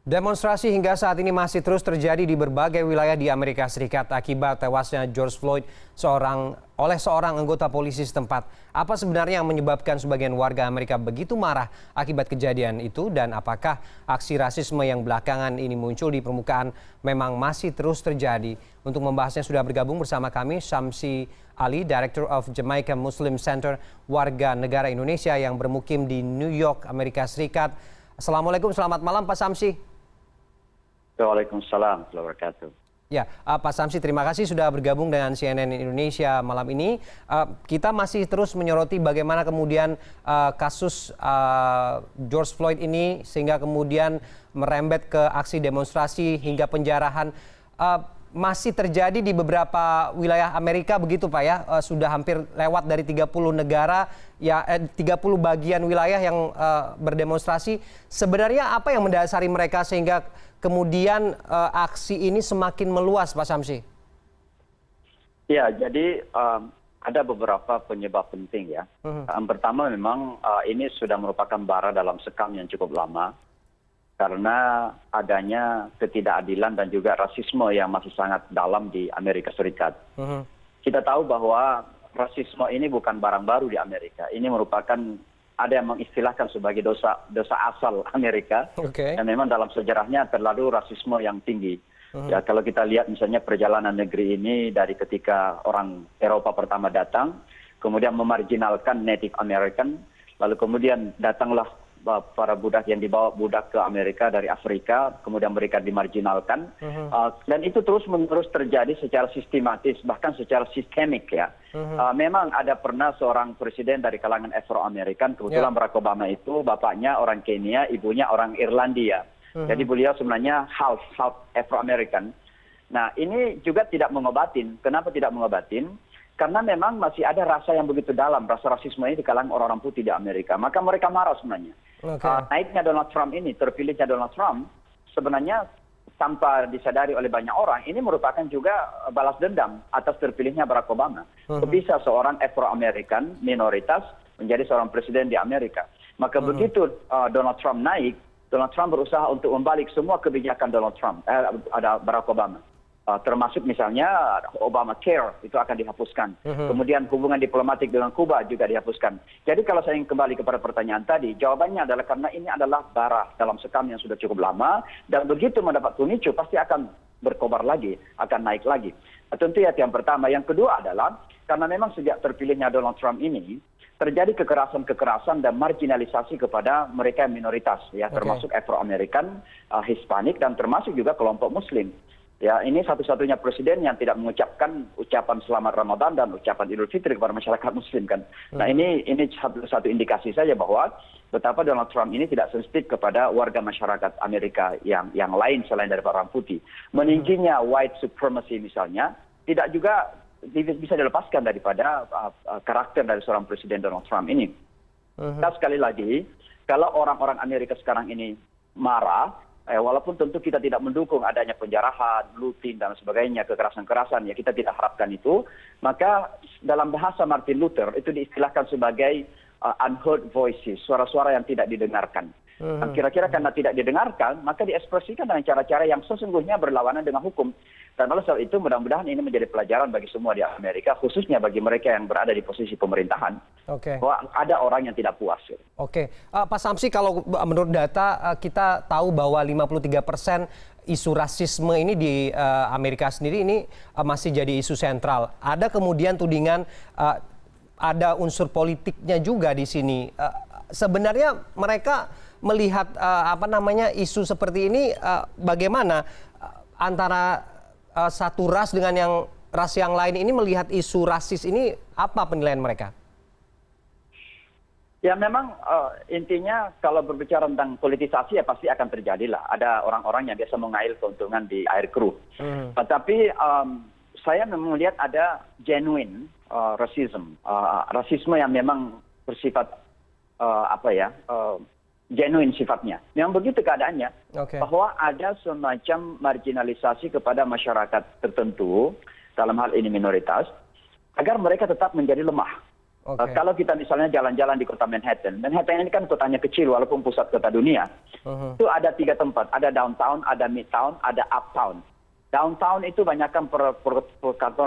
Demonstrasi hingga saat ini masih terus terjadi di berbagai wilayah di Amerika Serikat akibat tewasnya George Floyd oleh seorang anggota polisi setempat. Apa sebenarnya yang menyebabkan sebagian warga Amerika begitu marah akibat kejadian itu dan apakah aksi rasisme yang belakangan ini muncul di permukaan memang masih terus terjadi? Untuk membahasnya sudah bergabung bersama kami Syamsi Ali, Director of Jamaica Muslim Center, warga negara Indonesia yang bermukim di New York, Amerika Serikat. Assalamualaikum, selamat malam Pak Syamsi. Waalaikumsalam warahmatullahi wabarakatuh. Ya, Pak Syamsi, terima kasih sudah bergabung dengan CNN Indonesia malam ini. Kita masih terus menyoroti bagaimana kemudian kasus George Floyd ini sehingga kemudian merembet ke aksi demonstrasi hingga penjarahan. Masih terjadi di beberapa wilayah Amerika begitu Pak ya, sudah hampir lewat dari 30 negara, ya 30 bagian wilayah yang berdemonstrasi. Sebenarnya apa yang mendasari mereka sehingga kemudian aksi ini semakin meluas Pak Syamsi? Ya, jadi ada beberapa penyebab penting ya. Yang pertama memang ini sudah merupakan bara dalam sekam yang cukup lama. Karena adanya ketidakadilan dan juga rasisme yang masih sangat dalam di Amerika Serikat. Kita tahu bahwa rasisme ini bukan barang baru di Amerika. Ini merupakan ada yang mengistilahkan sebagai dosa asal Amerika. Dan memang dalam sejarahnya terlalu rasisme yang tinggi. Ya, kalau kita lihat misalnya perjalanan negeri ini dari ketika orang Eropa pertama datang, kemudian memarginalkan Native American, lalu kemudian datanglah para budak yang dibawa budak ke Amerika dari Afrika, kemudian mereka dimarginalkan, dan itu terus-menerus terjadi secara sistematis, bahkan secara sistemik ya. Memang ada pernah seorang presiden dari kalangan Afro-Amerikan, kebetulan Barack Obama itu bapaknya orang Kenya, ibunya orang Irlandia. Jadi beliau sebenarnya half Afro-American. Nah ini juga tidak mengobatin. Kenapa tidak mengobatin? Karena memang masih ada rasa yang begitu dalam, rasa rasisme ini di kalangan orang-orang putih di Amerika. Maka mereka marah sebenarnya. Naiknya Donald Trump ini, terpilihnya Donald Trump, sebenarnya tanpa disadari oleh banyak orang, ini merupakan juga balas dendam atas terpilihnya Barack Obama. Bisa seorang Afro-American minoritas menjadi seorang presiden di Amerika. Maka begitu Donald Trump naik, Donald Trump berusaha untuk membalik semua kebijakan ada Barack Obama. Termasuk misalnya Obamacare itu akan dihapuskan. Kemudian hubungan diplomatik dengan Kuba juga dihapuskan. Jadi kalau saya ingin kembali kepada pertanyaan tadi, jawabannya adalah karena ini adalah bara dalam sekam yang sudah cukup lama, dan begitu mendapat pemicu pasti akan berkobar lagi, akan naik lagi. Tentu ya yang pertama. Yang kedua adalah karena memang sejak terpilihnya Donald Trump ini, terjadi kekerasan dan marginalisasi kepada mereka yang minoritas, ya, termasuk Afro-American, Hispanik, dan termasuk juga kelompok Muslim. Ya, ini satu-satunya presiden yang tidak mengucapkan ucapan selamat Ramadan dan ucapan Idul Fitri kepada masyarakat Muslim kan. Nah ini satu indikasi saja bahwa betapa Donald Trump ini tidak sensitif kepada warga masyarakat Amerika yang lain selain dari orang putih. Meningginya white supremacy misalnya tidak juga bisa dilepaskan daripada karakter dari seorang presiden Donald Trump ini. Nah, sekali lagi, kalau orang-orang Amerika sekarang ini marah, walaupun tentu kita tidak mendukung adanya penjarahan, looting dan sebagainya, kekerasan-kekerasan, ya kita tidak harapkan itu, maka dalam bahasa Martin Luther itu diistilahkan sebagai unheard voices, suara-suara yang tidak didengarkan. Dan kira-kira karena tidak didengarkan, maka diekspresikan dengan cara-cara yang sesungguhnya berlawanan dengan hukum. Dan oleh sebab itu mudah-mudahan ini menjadi pelajaran bagi semua di Amerika, khususnya bagi mereka yang berada di posisi pemerintahan. Bahwa ada orang yang tidak puas. Pak Syamsi, kalau menurut data kita tahu bahwa 53% isu rasisme ini di Amerika sendiri ini masih jadi isu sentral. Ada kemudian tudingan ada unsur politiknya juga di sini. Sebenarnya mereka melihat isu seperti ini bagaimana antara satu ras dengan ras yang lain ini melihat isu rasis ini, apa penilaian mereka? Ya memang intinya kalau berbicara tentang politisasi ya pasti akan terjadilah. Ada orang-orang yang biasa mengail keuntungan di air keruh. Tetapi saya memang melihat ada genuine rasisme yang memang bersifat genuine sifatnya. Memang begitu keadaannya, bahwa ada semacam marginalisasi kepada masyarakat tertentu, dalam hal ini minoritas, agar mereka tetap menjadi lemah. Oke. Kalau kita misalnya jalan-jalan di kota Manhattan, Manhattan ini kan kotanya kecil walaupun pusat kota dunia. Itu ada 3 tempat, ada downtown, ada midtown, ada uptown. Downtown itu banyakkan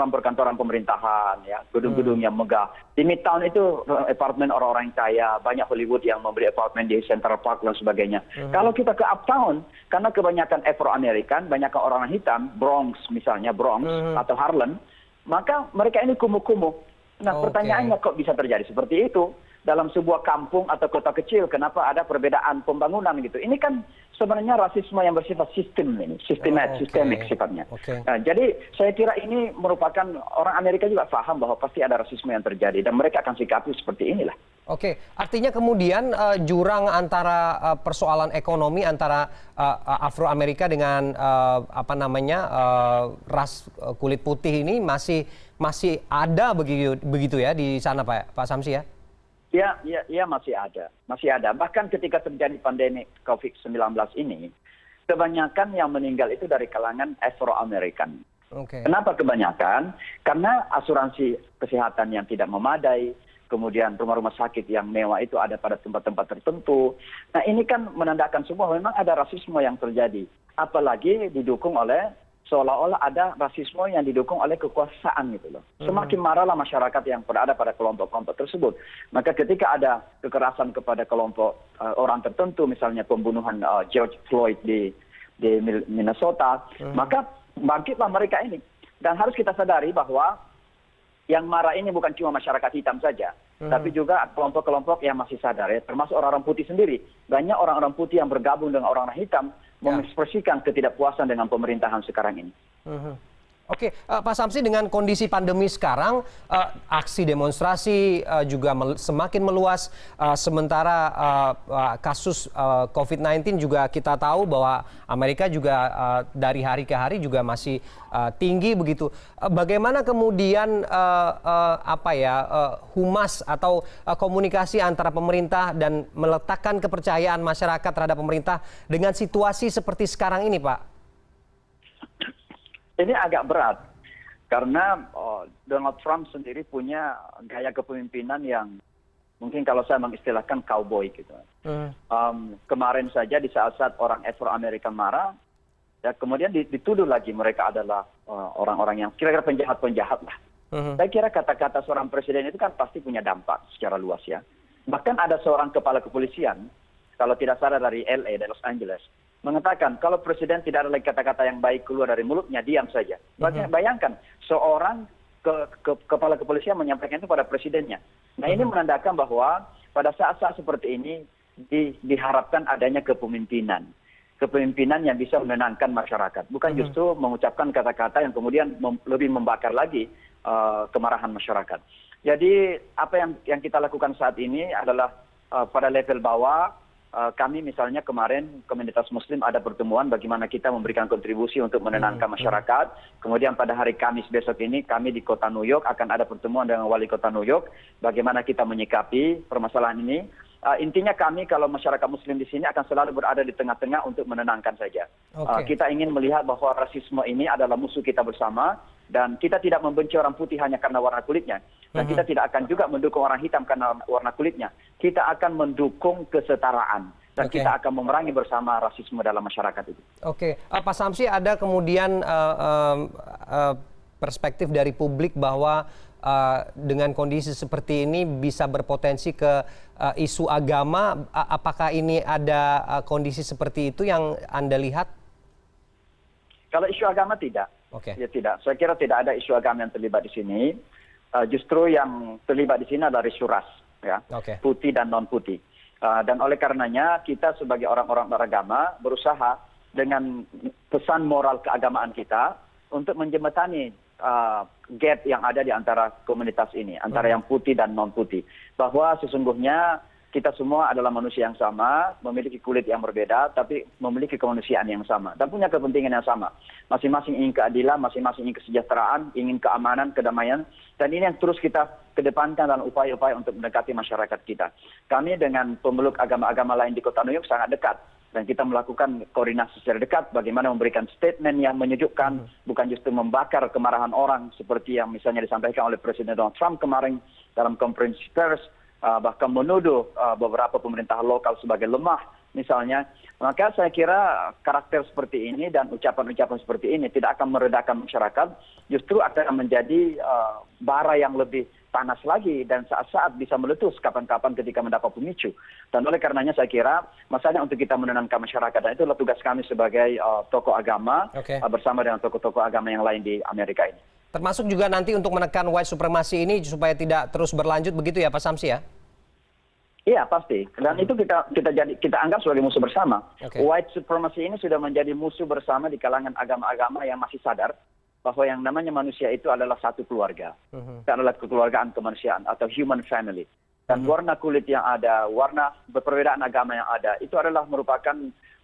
perkantoran pemerintahan, ya, gedung-gedung yang megah. Di midtown itu apartemen orang-orang kaya, banyak Hollywood yang memberi apartemen di Central Park dan sebagainya. Kalau kita ke uptown, karena kebanyakan Afro-American, banyak orang hitam, Bronx misalnya, Bronx atau Harlem, maka mereka ini kumuh-kumuh. Nah, pertanyaannya kok bisa terjadi seperti itu dalam sebuah kampung atau kota kecil? Kenapa ada perbedaan pembangunan gitu? Ini kan sebenarnya rasisme yang bersifat sistemik sifatnya. Nah, jadi saya kira ini merupakan orang Amerika juga paham bahwa pasti ada rasisme yang terjadi dan mereka akan sikapi seperti inilah. Oke, artinya kemudian jurang antara persoalan ekonomi antara Afro-Amerika dengan ras kulit putih ini masih ada begitu ya di sana Pak Samsi ya? Ya masih ada. Bahkan ketika terjadi pandemi COVID-19 ini, kebanyakan yang meninggal itu dari kalangan Afro-American. Kenapa kebanyakan? Karena asuransi kesehatan yang tidak memadai, kemudian rumah-rumah sakit yang mewah itu ada pada tempat-tempat tertentu. Nah, ini kan menandakan semua memang ada rasisme yang terjadi. Apalagi didukung oleh seolah-olah ada rasisme yang didukung oleh kekuasaan gitu loh. Semakin marahlah masyarakat yang berada pada kelompok-kelompok tersebut. Maka ketika ada kekerasan kepada kelompok orang tertentu, misalnya pembunuhan George Floyd di Minnesota, maka bangkitlah mereka ini. Dan harus kita sadari bahwa yang marah ini bukan cuma masyarakat hitam saja, tapi juga kelompok-kelompok yang masih sadar, ya, termasuk orang-orang putih sendiri. Banyak orang-orang putih yang bergabung dengan orang-orang hitam mengekspresikan ketidakpuasan dengan pemerintahan sekarang ini. Oke, Pak Samsi, dengan kondisi pandemi sekarang, aksi demonstrasi juga semakin meluas, sementara kasus COVID-19 juga kita tahu bahwa Amerika juga dari hari ke hari juga masih tinggi begitu. Bagaimana kemudian humas atau komunikasi antara pemerintah dan meletakkan kepercayaan masyarakat terhadap pemerintah dengan situasi seperti sekarang ini, Pak? Ini agak berat karena Donald Trump sendiri punya gaya kepemimpinan yang mungkin kalau saya mengistilahkan cowboy gitu. Kemarin saja di saat-saat orang Afro-Amerika marah, ya kemudian dituduh lagi mereka adalah orang-orang yang kira-kira penjahat-penjahat lah. Saya kira kata-kata seorang presiden itu kan pasti punya dampak secara luas ya. Bahkan ada seorang kepala kepolisian, kalau tidak salah dari LA, dari Los Angeles, mengatakan kalau presiden tidak ada lagi kata-kata yang baik keluar dari mulutnya, diam saja. Bayangkan seorang kepala kepolisian menyampaikan itu pada presidennya. Nah, ini menandakan bahwa pada saat-saat seperti ini diharapkan adanya kepemimpinan yang bisa menenangkan masyarakat, bukan justru mengucapkan kata-kata yang kemudian lebih membakar lagi kemarahan masyarakat. Jadi apa yang kita lakukan saat ini adalah pada level bawah. Kami misalnya kemarin komunitas muslim ada pertemuan bagaimana kita memberikan kontribusi untuk menenangkan masyarakat. Kemudian pada hari Kamis besok ini kami di kota New York akan ada pertemuan dengan wali kota New York bagaimana kita menyikapi permasalahan ini. Intinya kami kalau masyarakat muslim di sini akan selalu berada di tengah-tengah untuk menenangkan saja. Kita ingin melihat bahwa rasisme ini adalah musuh kita bersama dan kita tidak membenci orang putih hanya karena warna kulitnya. Dan kita tidak akan juga mendukung orang hitam karena warna kulitnya. Kita akan mendukung kesetaraan. Dan kita akan memerangi bersama rasisme dalam masyarakat itu. Oke, Pak Samsi, ada kemudian perspektif dari publik bahwa dengan kondisi seperti ini bisa berpotensi ke isu agama. Apakah ini ada kondisi seperti itu yang Anda lihat? Kalau isu agama tidak. Ya tidak. Saya kira tidak ada isu agama yang terlibat di sini. Justru yang terlibat di sini adalah isu ras, ya, putih dan non putih. Dan oleh karenanya kita sebagai orang-orang beragama berusaha dengan pesan moral keagamaan kita untuk menjembatani gap yang ada di antara komunitas ini, antara yang putih dan non putih, bahwa sesungguhnya kita semua adalah manusia yang sama, memiliki kulit yang berbeda, tapi memiliki kemanusiaan yang sama dan punya kepentingan yang sama. Masing-masing ingin keadilan, masing-masing ingin kesejahteraan, ingin keamanan, kedamaian, dan ini yang terus kita kedepankan dalam upaya-upaya untuk mendekati masyarakat kita. Kami dengan pemeluk agama-agama lain di kota New York sangat dekat, dan kita melakukan koordinasi secara dekat bagaimana memberikan statement yang menyejukkan, bukan justru membakar kemarahan orang seperti yang misalnya disampaikan oleh Presiden Donald Trump kemarin, dalam konferensi pers, bahkan menuduh beberapa pemerintahan lokal sebagai lemah misalnya. Maka saya kira karakter seperti ini dan ucapan-ucapan seperti ini tidak akan meredakan masyarakat, justru akan menjadi bara yang lebih panas lagi dan saat-saat bisa meletus kapan-kapan ketika mendapat pemicu. Dan oleh karenanya saya kira masalahnya untuk kita menenangkan masyarakat, dan itulah tugas kami sebagai tokoh agama bersama dengan tokoh-tokoh agama yang lain di Amerika ini. Termasuk juga nanti untuk menekan white supremacy ini supaya tidak terus berlanjut begitu ya Pak Samsi ya? Iya pasti, dan itu kita anggap sebagai musuh bersama. White supremacy ini sudah menjadi musuh bersama di kalangan agama-agama yang masih sadar bahwa yang namanya manusia itu adalah satu keluarga. Itu adalah kekeluargaan kemanusiaan atau human family. Dan warna kulit yang ada, warna perbedaan agama yang ada, itu adalah merupakan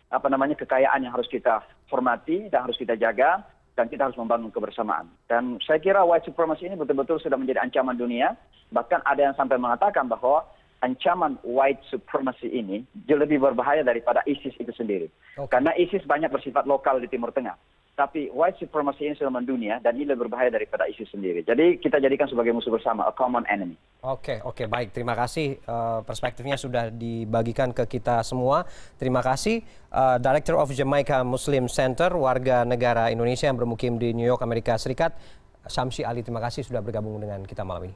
kekayaan yang harus kita hormati dan harus kita jaga, dan kita harus membangun kebersamaan. Dan saya kira white supremacy ini betul-betul sudah menjadi ancaman dunia. Bahkan ada yang sampai mengatakan bahwa ancaman white supremacy ini jauh lebih berbahaya daripada ISIS itu sendiri. Karena ISIS banyak bersifat lokal di Timur Tengah. Tapi white supremacy ini sudah mendunia dan ini lebih berbahaya daripada ISIS sendiri. Jadi kita jadikan sebagai musuh bersama, a common enemy. Oke, baik. Terima kasih perspektifnya sudah dibagikan ke kita semua. Terima kasih Director of Jamaica Muslim Center, warga negara Indonesia yang bermukim di New York, Amerika Serikat, Samsi Ali. Terima kasih sudah bergabung dengan kita malam ini.